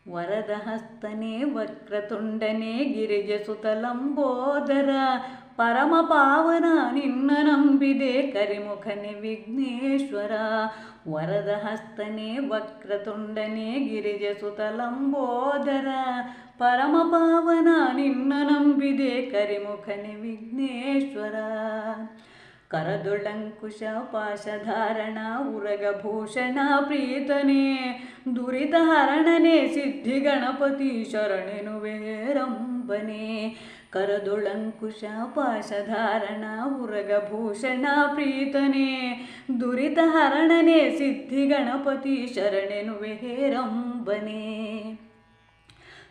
ವರದಹಸ್ತನೇ ವಕ್ರತುಂಡನೇ ಗಿರಿಜಸುತಲಂಬೋದರ ಪರಮ ಪಾವನ ನಿನ್ನ ನಂಬಿದೆ ಕರಿಮುಖನೆ ವಿಘ್ನೇಶ್ವರ. ವರದಹಸ್ತನೇ ವಕ್ರತುಂಡನೇ ಗಿರಿಜಸುತಲಂಬೋದರ ಪರಮ ಪಾವನ ನಿನ್ನ ನಂಬಿದೆ ಕರಿಮುಖನೆ ವಿಘ್ನೇಶ್ವರ. ಕರದೊಳಂಕುಶ ಪಾಶಧಾರಣ ಉರಗಭೂಷಣ ಪ್ರೀತನೇ ದುರಿತಹರಣನೆ ಸಿದ್ಧಿ ಗಣಪತಿ ಶರಣೆನುವೆ ರಂಬನೆ. ಕರದೊಳಂಕುಶ ಪಾಶಧಾರಣ ಉರಗಭೂಷಣ ಪ್ರೀತನೇ ದುರಿತಹರಣನೆ ಸಿದ್ಧಿ ಗಣಪತಿ ಶರಣೆನುವೆ ರಂಬನೆ.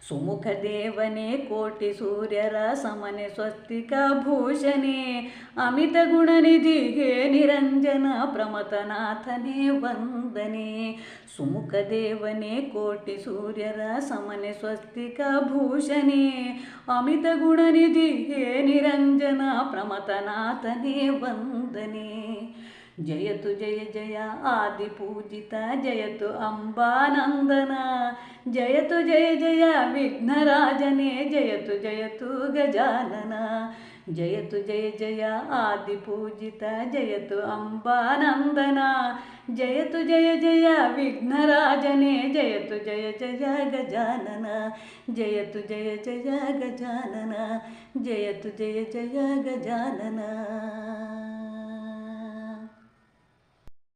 ಸುಮುಖ ದೇವನೇ ಕೋಟಿ ಸೂರ್ಯರ ಸಮನೆ ಸ್ವಸ್ತಿಕ ಭೂಷಣೆ ಅಮಿತ ಗುಣನಿಧಿ ಹೇ ನಿರಂಜನ ಪ್ರಮಥನಾಥನೇ ವಂದನೆ. ಸುಮುಖ ದೇವನೇ ಕೋಟಿ ಸೂರ್ಯರ ಸಮನೆ ಸ್ವಸ್ತಿಕ ಭೂಷಣೆ ಅಮಿತ ಗುಣನಿಧಿ ಹೇ ನಿರಂಜನ ಪ್ರಮಥನಾಥನೇ ವಂದನೆ. ಜಯತು ಜಯ ಜಯ ಆದಿಪೂಜಿತ ಜಯತು ಅಂಬಾನಂದನ ಜಯತು ಜಯ ಜಯ ವಿಘ್ನರಾಜನೇ ಜಯತು ಜಯತು ಗಜಾನನ. ಜಯತು ಜಯ ಜಯ ಆದಿಪೂಜಿತ ಜಯತು ಅಂಬಾನಂದನ ಜಯತು ಜಯ ಜಯ ವಿಘ್ನರಾಜನೇ ಜಯತು ಜಯ ಜಯ ಗಜಾನನ. ಜಯತು ಜಯ ಜಯ ಗಜಾನನ ಜಯತು ಜಯ ಜಯ ಗಜಾನನ.